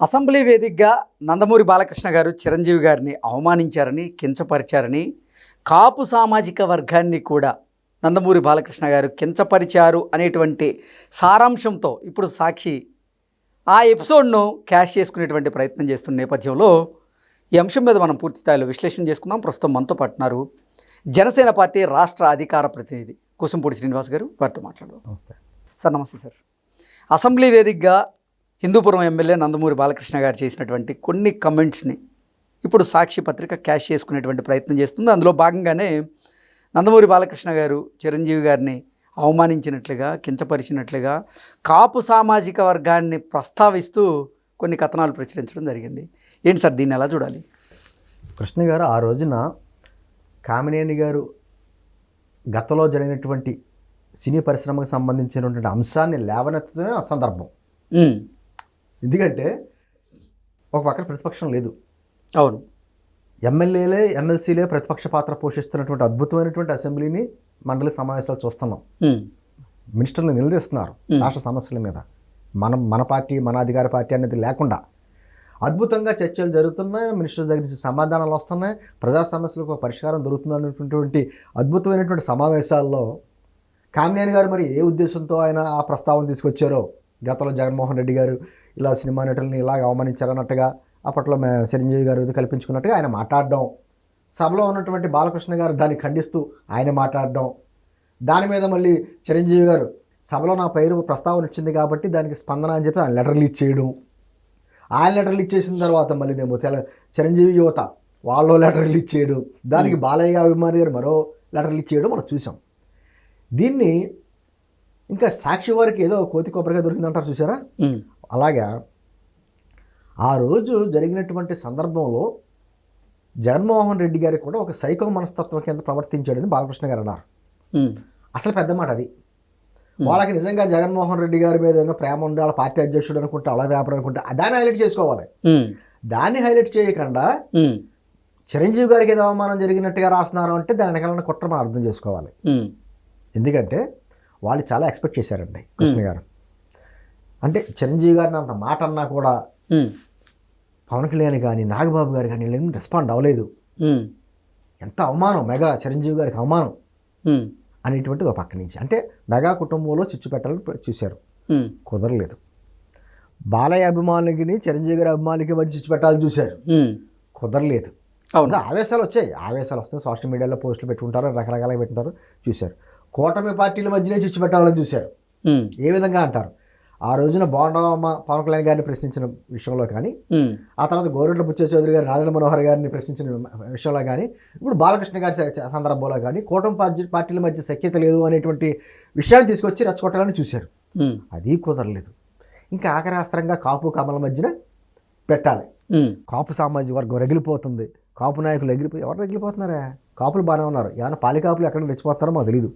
Assembly వేదికగా నందమూరి బాలకృష్ణ గారు చిరంజీవి గారిని అవమానించారని, కించపరిచారని, కాపు సామాజిక వర్గాన్ని కూడా నందమూరి బాలకృష్ణ గారు కించపరిచారు అనేటువంటి సారాంశంతో ఇప్పుడు సాక్షి ఆ ఎపిసోడ్ను క్యాష్ చేసుకునేటువంటి ప్రయత్నం చేస్తున్న నేపథ్యంలో ఈ అంశం మీద మనం పూర్తి స్థాయిలో విశ్లేషణ చేసుకుందాం. ప్రస్తుతం మనతో పట్టున్నారు జనసేన పార్టీ రాష్ట్ర అధికార ప్రతినిధి కుసంపూడి శ్రీనివాస్ గారు. వారితో మాట్లాడదాం. నమస్తే సార్. నమస్తే సార్. అసెంబ్లీ వేదికగా హిందూపురం ఎమ్మెల్యే నందమూరి బాలకృష్ణ గారు చేసినటువంటి కొన్ని కమెంట్స్ని ఇప్పుడు సాక్షి పత్రిక క్యాష్ చేసుకునేటువంటి ప్రయత్నం చేస్తుంది. అందులో భాగంగానే నందమూరి బాలకృష్ణ గారు చిరంజీవి గారిని అవమానించినట్లుగా, కించపరిచినట్లుగా కాపు సామాజిక వర్గాన్ని ప్రస్తావిస్తూ కొన్ని కథనాలు ప్రచురించడం జరిగింది. ఏంటి సార్, దీన్ని ఎలా చూడాలి? కృష్ణ గారు ఆ రోజున కామినేని గారు గతంలో జరిగినటువంటి సినీ పరిశ్రమకు సంబంధించినటువంటి అంశాన్ని లేవనెత్తడమే ఆ సందర్భం. ఎందుకంటే ఒక పక్కన ప్రతిపక్షం లేదు. అవును, ఎమ్మెల్యేలే ఎమ్మెల్సీలే ప్రతిపక్ష పాత్ర పోషిస్తున్నటువంటి అద్భుతమైనటువంటి అసెంబ్లీని, మండలి సమావేశాలు చూస్తున్నాం. మినిస్టర్లు నిలదీస్తున్నారు రాష్ట్ర సమస్యల మీద. మన పార్టీ, మన అధికార పార్టీ అనేది లేకుండా అద్భుతంగా చర్చలు జరుగుతున్నాయి. మినిస్టర్ దగ్గర నుంచి సమాధానాలు వస్తున్నాయి. ప్రజా సమస్యలకు పరిష్కారం దొరుకుతుంది అనేటువంటి అద్భుతమైనటువంటి సమావేశాల్లో కామినేని గారు మరి ఏ ఉద్దేశంతో ఆయన ఆ ప్రస్తావన తీసుకొచ్చారో, గతంలో జగన్మోహన్ రెడ్డి గారు ఇలా సినిమా నటుల్ని ఇలాగ అవమానించారన్నట్టుగా, అప్పట్లో చిరంజీవి గారు ఇది కల్పించుకున్నట్టుగా ఆయన మాట్లాడడం, సభలో ఉన్నటువంటి బాలకృష్ణ గారు దాన్ని ఖండిస్తూ ఆయన మాట్లాడడం, దాని మీద మళ్ళీ చిరంజీవి గారు సభలో నా పేరు ప్రస్తావన ఇచ్చింది కాబట్టి దానికి స్పందన అని చెప్పి ఆయన లెటర్లు ఇచ్చేయడం, ఆయన లెటర్లు ఇచ్చేసిన తర్వాత మళ్ళీ నేను చిరంజీవి యువత వాళ్ళు లెటర్లు ఇచ్చేయడం, దానికి బాలయ్య అభిమాని గారు మరో లెటర్లు ఇచ్చేయడం మనం చూసాం. దీన్ని ఇంకా సాక్షి వారికి ఏదో కోతి కొబ్బరిగా దొరికిందంటారు చూసారా, అలాగా ఆ రోజు జరిగినటువంటి సందర్భంలో జగన్మోహన్ రెడ్డి గారికి కూడా ఒక సైకో మనస్తత్వం కింద ప్రవర్తించాడని బాలకృష్ణ గారు అన్నారు. అసలు పెద్ద మాట అది. వాళ్ళకి నిజంగా జగన్మోహన్ రెడ్డి గారి మీద ఏదో ప్రేమ ఉండి వాళ్ళ పార్టీ అధ్యక్షుడు అనుకుంటే, అలా వ్యాపారం అనుకుంటే దాన్ని హైలైట్ చేసుకోవాలి. దాన్ని హైలైట్ చేయకుండా చిరంజీవి గారికి ఏదో అవమానం జరిగినట్టుగా రాస్తున్నారు అంటే దాని వెనకాల కుట్ర మనం అర్థం చేసుకోవాలి. ఎందుకంటే వాళ్ళు చాలా ఎక్స్పెక్ట్ చేశారండి కృష్ణ గారు. అంటే చిరంజీవి గారిని అంత మాట అన్నా కూడా పవన్ కళ్యాణ్ కానీ నాగబాబు గారు కానీ వీళ్ళేమి రెస్పాండ్ అవ్వలేదు. ఎంత అవమానం, మెగా చిరంజీవి గారికి అవమానం అనేటువంటిది ఒక పక్క నుంచి. అంటే మెగా కుటుంబంలో చిచ్చు పెట్టాలని చూశారు, కుదరలేదు. బాలయ్య అభిమానులకి చిరంజీవి గారి అభిమానులకి మధ్య చిచ్చు పెట్టాలని చూశారు, కుదరలేదు. ఆవేశాలు వచ్చాయి, ఆవేశాలు వస్తాయి. సోషల్ మీడియాలో పోస్టులు పెట్టుకుంటారు, రకరకాలుగా పెట్టుకుంటారు, చూశారు. కూటమి పార్టీల మధ్యనే చిచ్చు పెట్టాలని చూశారు. ఏ విధంగా అంటారు, ఆ రోజున బోండమ్మ పవన్ కళ్యాణ్ గారిని ప్రశ్నించిన విషయంలో కానీ, ఆ తర్వాత గోరెట్ల బుచ్చ చౌదరి గారు రాజేంద్ర మనోహర్ గారిని ప్రశ్నించిన విషయంలో కానీ, ఇప్పుడు బాలకృష్ణ గారి సందర్భంలో కానీ కూటమి పార్టీల మధ్య సఖ్యత లేదు అనేటువంటి విషయాన్ని తీసుకొచ్చి రెచ్చగొట్టాలని చూశారు. అది కుదరలేదు. ఇంకా ఆఖరి అస్త్రంగా కాపు కమల మధ్యన పెట్టాలి. కాపు సామాజిక వర్గం రగిలిపోతుంది, కాపు నాయకులు ఎవరు రగిలిపోతున్నారా? కాపులు బాగానే ఉన్నారు. ఏమైనా పాలికాపులు ఎక్కడ రెచ్చిపోతారో మాకు తెలీదు.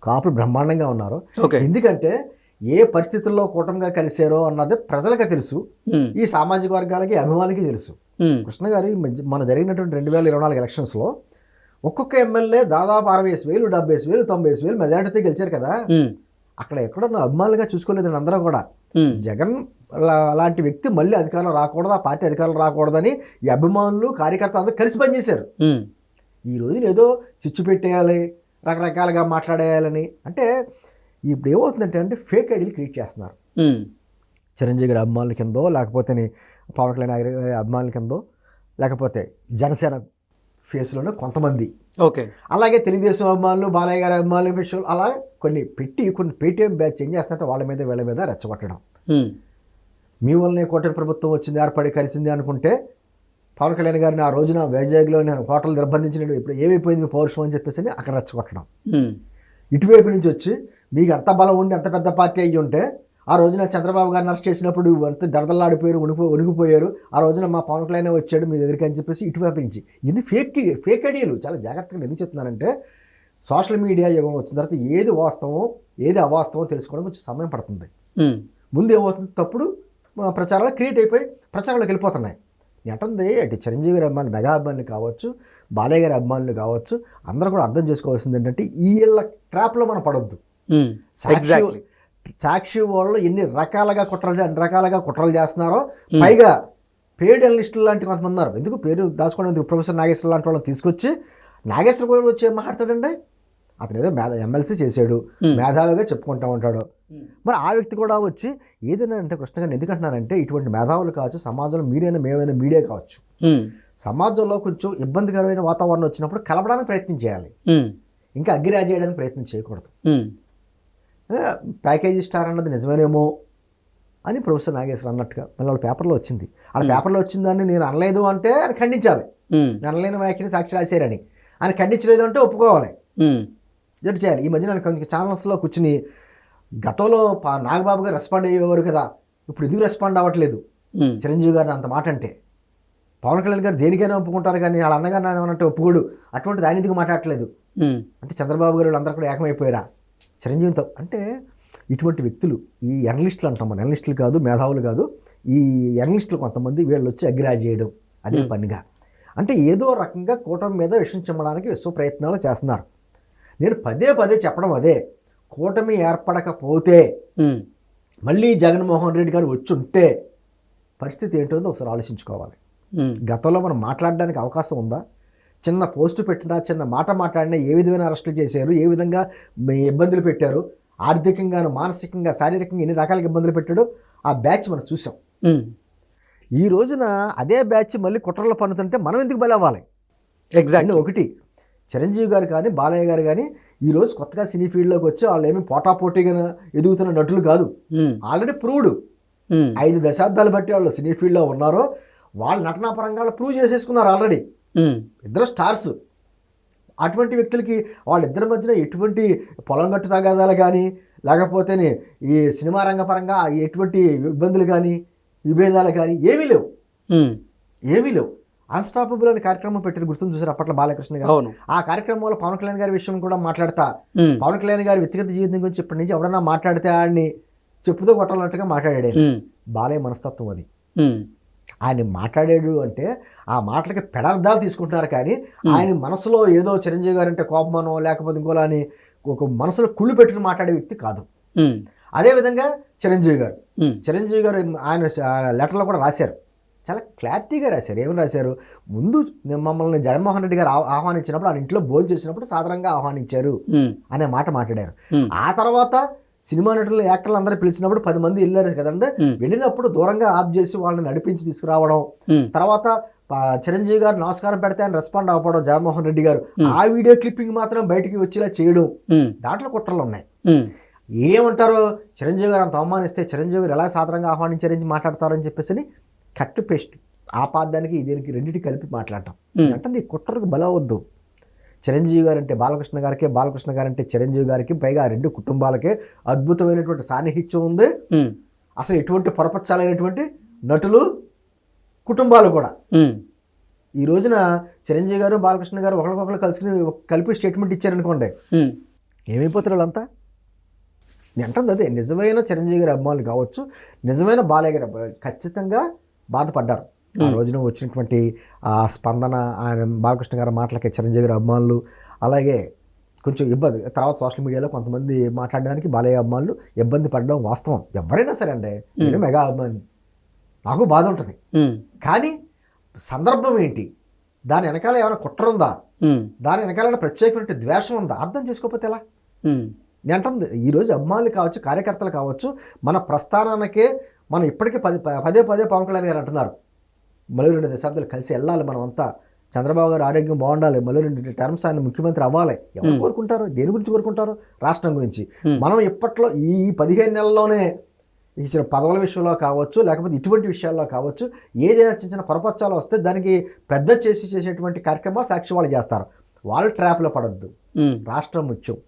కాపులు బ్రహ్మాండంగా ఉన్నారు. ఎందుకంటే ఏ పరిస్థితుల్లో కూటమిగా కలిసారో అన్నది ప్రజలకి తెలుసు, ఈ సామాజిక వర్గాలకి అభిమానులకి తెలుసు. కృష్ణ గారు మన జరిగినటువంటి 2024 ఎలక్షన్స్లో ఒక్కొక్క ఎమ్మెల్యే దాదాపు 60,000, 70,000, 90,000 మెజారిటీతో గెలిచారు కదా. అక్కడ ఎక్కడన్నా అభిమానులుగా చూసుకోలేదండి అందరూ కూడా. జగన్ అలాంటి వ్యక్తి మళ్ళీ అధికారంలో రాకూడదు, ఆ పార్టీ అధికారంలో రాకూడదని ఈ అభిమానులు, కార్యకర్తలు అందరూ కలిసి పనిచేశారు. ఈ రోజున ఏదో చిచ్చు పెట్టేయాలి, రకరకాలుగా మాట్లాడేయాలని అంటే ఇప్పుడు ఏమవుతుందంటే అంటే ఫేక్ ఐడీలు క్రియేట్ చేస్తున్నారు. చిరంజీవి గారి అభిమానుల కిందో, లేకపోతే పవన్ కళ్యాణ్ గారి అభిమానుల కిందో, లేకపోతే జనసేన ఫేస్లోనే కొంతమంది, అలాగే తెలుగుదేశం అభిమానులు, బాలయ్య గారి అభిమానుల విషయంలో అలా కొన్ని పేటీఎం బ్యాచ్ ఏం చేస్తారంటే వాళ్ళ మీద వీళ్ళ మీద రెచ్చగొట్టడం. మీ వల్లనే కూటమి ప్రభుత్వం వచ్చింది, ఏర్పడి కలిసింది అనుకుంటే పవన్ కళ్యాణ్ గారిని ఆ రోజున వైజాగ్లో హోటల్ నిర్బంధించినట్టు ఇప్పుడు ఏమైపోయింది మీ పౌరుషం అని చెప్పేసి అక్కడ రెచ్చగొట్టడం. ఇటువైపు నుంచి వచ్చి మీకు అంత బలం ఉండి అంత పెద్ద పార్టీ అయ్యి ఉంటే ఆ రోజున చంద్రబాబు గారిని అరెస్ట్ చేసినప్పుడు అంత దడదల్లాడిపోయారు, ఉనిగిపోయారు. ఆ రోజున మా పవన్ కళ్యాణ్ వచ్చాడు మీ దగ్గరికి అని చెప్పేసి ఇటువైపు నుంచి ఇన్ని ఫేక్ ఐడియాలు. చాలా జాగ్రత్తగా ఎందుకు చెప్తున్నానంటే సోషల్ మీడియా యుగం వచ్చిన తర్వాత ఏది వాస్తవం ఏది అవాస్తవం తెలుసుకోవడం కొంచెం సమయం పడుతుంది. ముందు ఏమవుతుంది, తప్పుడు ప్రచారాలు క్రియేట్ అయిపోయి ప్రచారాలకు వెళ్ళిపోతున్నాయి. అంటుంది అటు చిరంజీవి గారి అభిమానులు, మెగా అభిమానులు కావచ్చు, బాలయ్య గారి అభిమానులు కావచ్చు, అందరూ కూడా అర్థం చేసుకోవాల్సింది ఏంటంటే వీళ్ళ ట్రాప్లో మనం పడొద్దు. సాక్షి వాళ్ళు ఎన్ని రకాలుగా కుట్రలు చేస్తున్నారో, పైగా పేడ్ అనలిస్టులు లాంటి కొంతమంది ఉన్నారు. ఎందుకు పేరు దాచుకోవడం, ప్రొఫెసర్ నాగేశ్వర లాంటి వాళ్ళని తీసుకొచ్చి నాగేశ్వర గోయల్ వచ్చి ఏం మాట్లాడతాడండి? అతను ఏదో ఎమ్మెల్సీ చేశాడు, మేధావిగా చెప్పుకుంటా ఉంటాడు. మరి ఆ వ్యక్తి కూడా వచ్చి ఏదైనా అంటే కృష్ణ గారిని ఎందుకంటున్నారంటే, ఇటువంటి మేధావులు కావచ్చు, సమాజంలో మీరైనా మేమైనా మీడియా కావచ్చు, సమాజంలో కొంచెం ఇబ్బందికరమైన వాతావరణం వచ్చినప్పుడు కలపడానికి ప్రయత్నం చేయాలి, ఇంకా అగ్గిరాజు చేయడానికి ప్రయత్నం చేయకూడదు. ప్యాకేజీ స్టార్ అన్నది నిజమేనేమో అని ప్రొఫెసర్ నాగేశ్వర అన్నట్టుగా మళ్ళీ వాళ్ళ పేపర్లో వచ్చింది. వాళ్ళ పేపర్లో వచ్చిందని నేను అనలేదు అంటే ఆయన ఖండించాలి. అనలేని వ్యాఖ్యని సాక్షి రాశారని ఆయన ఖండించలేదు అంటే ఒప్పుకోవాలి, జడ్డు చేయాలి. ఈ మధ్య నేను కొన్ని ఛానల్స్లో కూర్చుని గతంలో నాగబాబు గారు రెస్పాండ్ అయ్యేవారు కదా, ఇప్పుడు ఎందుకు రెస్పాండ్ అవ్వట్లేదు చిరంజీవి గారిని అంత మాట అంటే? పవన్ కళ్యాణ్ గారు దేనికైనా ఒప్పుకుంటారు కానీ వాళ్ళ అన్నగారు ఏమనంటే ఒప్పుకోడు, అటువంటిది ఆయన ఎందుకు మాట్లాడట్లేదు అంటే చంద్రబాబు గారు అందరూ కూడా ఏకమైపోయారా చిరంజీవితో? అంటే ఇటువంటి వ్యక్తులు, ఈ ఎనలిస్టులు అంటాం, మన ఎనలిస్టులు కాదు, మేధావులు కాదు, ఈ ఎనలిస్టులు కొంతమంది వీళ్ళు వచ్చి అగ్గిరాజు చేయడం అదే పనిగా, అంటే ఏదో రకంగా కూటమి మీద విషయం చెమ్మడానికి విశ్వ ప్రయత్నాలు చేస్తున్నారు. నేను పదే చెప్పడం అదే, కూటమి ఏర్పడకపోతే మళ్ళీ జగన్మోహన్ రెడ్డి గారు వచ్చి ఉంటే పరిస్థితి ఏంటో ఒకసారి ఆలోచించుకోవాలి. గతంలో మనం మాట్లాడడానికి అవకాశం ఉందా? చిన్న పోస్టు పెట్టినా, చిన్న మాట మాట్లాడినా ఏ విధమైన అరెస్టులు చేశారు, ఏ విధంగా ఇబ్బందులు పెట్టారు, ఆర్థికంగాను, మానసికంగా, శారీరకంగా ఎన్ని రకాలుగా ఇబ్బందులు పెట్టాడో ఆ బ్యాచ్ మనం చూసాం. ఈ రోజున అదే బ్యాచ్ మళ్ళీ కుట్రలు పన్నుతుంటే మనం ఎందుకు బలవ్వాలి? ఎగ్జాక్ట్లీ. ఒకటి, చిరంజీవి గారు కానీ బాలయ్య గారు కానీ ఈరోజు కొత్తగా సినీ ఫీల్డ్లోకి వచ్చి వాళ్ళు ఏమి పోటాపోటీగా ఎదుగుతున్న నటులు కాదు, ఆల్రెడీ ప్రూవ్డ్. 5 దశాబ్దాలు బట్టి వాళ్ళు సినీ ఫీల్డ్లో ఉన్నారో వాళ్ళు నటనాపరంగా ప్రూవ్ చేసేసుకున్నారు ఆల్రెడీ. ఇద్దరు స్టార్స్. అటువంటి వ్యక్తులకి వాళ్ళిద్దరి మధ్యన ఎటువంటి పొలం గట్టు తగాదాలు కానీ, లేకపోతే ఈ సినిమా రంగపరంగా ఎటువంటి ఇబ్బందులు కానీ, విభేదాలు కానీ ఏమీ లేవు. అన్స్టాపబుల్ అనే కార్యక్రమం పెట్టిన గుర్తుంది చూసారు అప్పట్లో బాలకృష్ణ గారు. ఆ కార్యక్రమంలో పవన్ కళ్యాణ్ గారి విషయం కూడా మాట్లాడతా, పవన్ కళ్యాణ్ గారి వ్యక్తిగత జీవితం గురించి ఇప్పటి నుంచి ఎవడన్నా మాట్లాడితే ఆయన్ని చెప్పుతో కొట్టాలన్నట్టుగా మాట్లాడాడు. బాలయ్య మనస్తత్వం అది. ఆయన మాట్లాడాడు అంటే ఆ మాటలకి పెడార్థాలు తీసుకుంటున్నారు కానీ ఆయన మనసులో ఏదో చిరంజీవి గారు అంటే కోపమనో లేకపోతే ఇంకోలా అని ఒక మనసులో కుళ్ళు పెట్టుకుని మాట్లాడే వ్యక్తి కాదు. అదేవిధంగా చిరంజీవి గారు ఆయన లెటర్లో కూడా రాశారు, చాలా క్లారిటీగా రాశారు. ఏమని రాశారు? ముందు మమ్మల్ని జగన్మోహన్ రెడ్డి గారు ఆహ్వానించినప్పుడు ఆయన ఇంట్లో భోజనం చేసినప్పుడు సాధారణంగా ఆహ్వానించారు అనే మాట మాట్లాడారు. ఆ తర్వాత సినిమా నటులు, యాక్టర్లు అందరూ పిలిచినప్పుడు 10 మంది వెళ్ళారు కదండి, వెళ్ళినప్పుడు దూరంగా ఆఫ్ చేసి వాళ్ళని నడిపించి తీసుకురావడం, తర్వాత చిరంజీవి గారు నమస్కారం పెడితే ఆయన రెస్పాండ్ అవ్వడం జగన్మోహన్ రెడ్డి గారు, ఆ వీడియో క్లిప్పింగ్ మాత్రం బయటికి వచ్చేలా చేయడం, దాంట్లో కుట్రలు ఉన్నాయి. ఏమంటారు, చిరంజీవి గారు అంత అవమానిస్తే చిరంజీవి గారు ఎలా సాధారణంగా ఆహ్వానించారని మాట్లాడతారని చెప్పేసి కట్ పేస్ట్ ఆపాదానికి దీనికి రెండింటికి కలిపి మాట్లాడటం అంటే ఈ కుట్రకు బలవద్దు. చిరంజీవి గారు అంటే బాలకృష్ణ గారికి, బాలకృష్ణ గారు అంటే చిరంజీవి గారికి, పైగా 2 కుటుంబాలకే అద్భుతమైనటువంటి సాన్నిహిత్యం ఉంది. అసలు ఎటువంటి పొరపచ్చాలైనటువంటి నటులు, కుటుంబాలు కూడా. ఈ రోజున చిరంజీవి గారు బాలకృష్ణ గారు ఒకరికొకరు కలిపి స్టేట్మెంట్ ఇచ్చారనుకోండి, ఏమైపోతారు వాళ్ళంతా? నేను అంటుంది అదే, నిజమైన చిరంజీవి గారి అభిమానులు కావచ్చు, నిజమైన బాలయ్య గారు ఖచ్చితంగా బాధపడ్డారు. ఆ రోజున వచ్చినటువంటి స్పందన, ఆయన బాలకృష్ణ గారి మాటలకి చిరంజీవి గారి అభిమానులు, అలాగే కొంచెం ఇబ్బంది. తర్వాత సోషల్ మీడియాలో కొంతమంది మాట్లాడడానికి బాలయ్య అభిమానులు ఇబ్బంది పడడం వాస్తవం. ఎవరైనా సరే అండి, నేను మెగా అభిమాని, నాకు బాధ ఉంటుంది. కానీ సందర్భం ఏంటి, దాని వెనకాల ఏమైనా కుట్ర ఉందా, దాని వెనకాల ప్రత్యేకమైన ద్వేషం ఉందా, అర్థం చేసుకోకపోతే ఎలా? నేను అంటుంది ఈరోజు అభిమానులు కావచ్చు, కార్యకర్తలు కావచ్చు, మన ప్రస్థానానికే మనం ఇప్పటికీ పదే పవన్ కళ్యాణ్ గారు అంటున్నారు, మళ్ళీ 2 దశాబ్దాలు కలిసి వెళ్ళాలి మనం అంతా, చంద్రబాబు గారు ఆరోగ్యం బాగుండాలి, మళ్ళీ 2 టర్మ్స్ ఆయన ముఖ్యమంత్రి అవ్వాలి. ఎవరు కోరుకుంటారు? దేని గురించి కోరుకుంటారు? రాష్ట్రం గురించి. మనం ఇప్పట్లో ఈ 15 నెలల్లోనే ఇచ్చిన పదవుల విషయంలో కావచ్చు, లేకపోతే ఇటువంటి విషయాల్లో కావచ్చు, ఏదైనా చిన్న చిన్న పొరపచ్చాలు వస్తే దానికి పెద్ద చేసేటువంటి కార్యక్రమాలు సాక్షి వాళ్ళు చేస్తారు. వాళ్ళు ట్రాప్లో పడద్దు. రాష్ట్రం ముఖ్యం,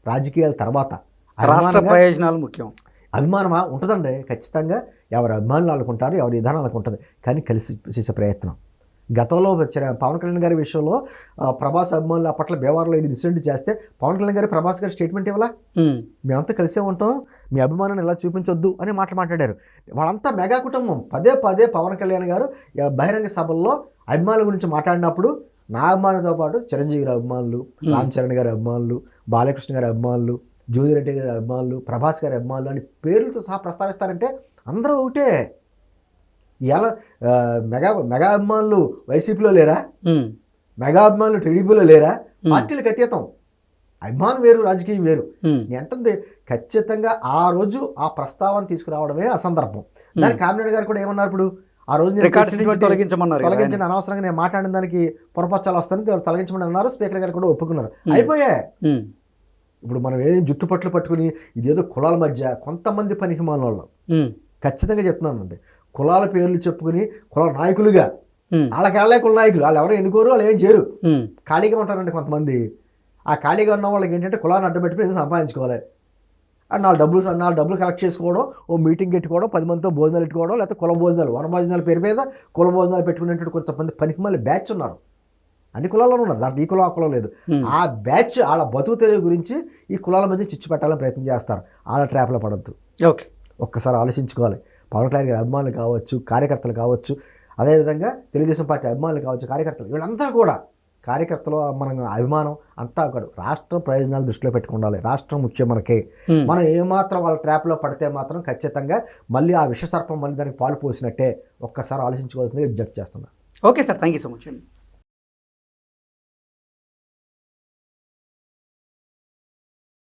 రాజకీయాల తర్వాత రాష్ట్ర ప్రయోజనాలు ముఖ్యం. అభిమానమా ఉంటుందండి, ఖచ్చితంగా ఎవరి అభిమానులు అనుకుంటారు, ఎవరి విధానాలకు ఉంటుంది, కానీ కలిసి చేసే ప్రయత్నం. గతంలో పవన్ కళ్యాణ్ గారి విషయంలో ప్రభాస్ అభిమానులు అప్పట్లో బేవార్లో ఇది ఇన్సిడెంట్ చేస్తే పవన్ కళ్యాణ్ గారు ప్రభాస్ గారు స్టేట్మెంట్ ఇవ్వాలా, మేమంతా కలిసే ఉంటాం, మీ అభిమానాన్ని ఇలా చూపించొద్దు అని మాట్లాడారు. వాళ్ళంతా మెగా కుటుంబం. పదే పవన్ కళ్యాణ్ గారు బహిరంగ సభల్లో అభిమానుల గురించి మాట్లాడినప్పుడు నా అభిమానులతో పాటు చిరంజీవి గారి అభిమానులు, రామ్ చరణ్ గారి అభిమానులు, బాలకృష్ణ గారి అభిమానులు, జ్యోతిరెడ్డి గారి అభిమానులు, ప్రభాస్ గారి అభిమానులు అని పేర్లతో సహా ప్రస్తావిస్తారంటే అందరూ ఒకటే. ఎలా మెగా అభిమానులు వైసీపీలో లేరా? మెగా అభిమానులు టీడీపీలో లేరా? పార్టీలకు అతీతం, అభిమానం వేరు, రాజకీయం వేరు. నేను అంటుంది ఖచ్చితంగా ఆ రోజు ఆ ప్రస్తావన తీసుకురావడమే అసందర్భం. దానికి కామినేని గారు కూడా ఏమన్నారు, ఇప్పుడు ఆ రోజు తొలగించిన అనవసరంగా నేను మాట్లాడిన దానికి పొరపచ్చాలు వస్తాను తొలగించమని అన్నారు. స్పీకర్ గారు కూడా ఒప్పుకున్నారు. అయిపోయాయి. ఇప్పుడు మనం ఏం జుట్టుపట్లు పట్టుకుని ఇదేదో కులాల మధ్య కొంతమంది పనికిమాలిన వాళ్ళు, ఖచ్చితంగా చెప్తున్నానండి, కులాల పేర్లు చెప్పుకుని కుల నాయకులుగా, వాళ్ళకేళ్లే కుల నాయకులు, వాళ్ళు ఎవరో ఎన్నుకోరు, వాళ్ళు ఏం చేయరు, ఖాళీగా ఉంటారండి కొంతమంది. ఆ ఖాళీగా ఉన్న వాళ్ళకి ఏంటంటే కులాన్ని అడ్డపెట్టుకుని ఏదో సంపాదించుకోవాలి, అండ్ నాలుగు డబ్బులు కలెక్ట్ చేసుకోవడం, ఓ మీటింగ్ పెట్టుకోవడం, 10 మందితో భోజనాలు పెట్టుకోవడం, లేకపోతే కుల భోజనాలు, వన భోజనాల పేరు మీద కుల భోజనాలు పెట్టుకునేటువంటి కొంతమంది పనికిమాలి బ్యాచ్ ఉన్నారు. అన్ని కులాల్లోనూ ఉన్నారు, దాంట్లో ఈ కులం ఆ కులం లేదు. ఆ బ్యాచ్ వాళ్ళ బతుకు తెరువు గురించి ఈ కులాల మధ్య చిచ్చు పెట్టాలని ప్రయత్నం చేస్తారు. వాళ్ళ ట్రాప్లో పడద్దు. ఓకే, ఒక్కసారి ఆలోచించుకోవాలి. పవన్ కళ్యాణ్ గారి అభిమానులు కావచ్చు, కార్యకర్తలు కావచ్చు, అదేవిధంగా తెలుగుదేశం పార్టీ అభిమానులు కావచ్చు, కార్యకర్తలు, వీళ్ళందరూ కూడా కార్యకర్తలు మన అభిమానం అంతా ఒకడు రాష్ట్ర ప్రయోజనాలు దృష్టిలో పెట్టుకుండాలి. రాష్ట్రం ముఖ్యం మనకి. మనం ఏమాత్రం వాళ్ళ ట్రాప్లో పడితే మాత్రం ఖచ్చితంగా మళ్ళీ ఆ విషసర్పం మళ్ళీ దానికి పాలు పోసినట్టే. ఒక్కసారి ఆలోచించుకోవాల్సిందిగా విజ్ఞప్తి చేస్తున్నా. Okay sir, thank you so much అండి.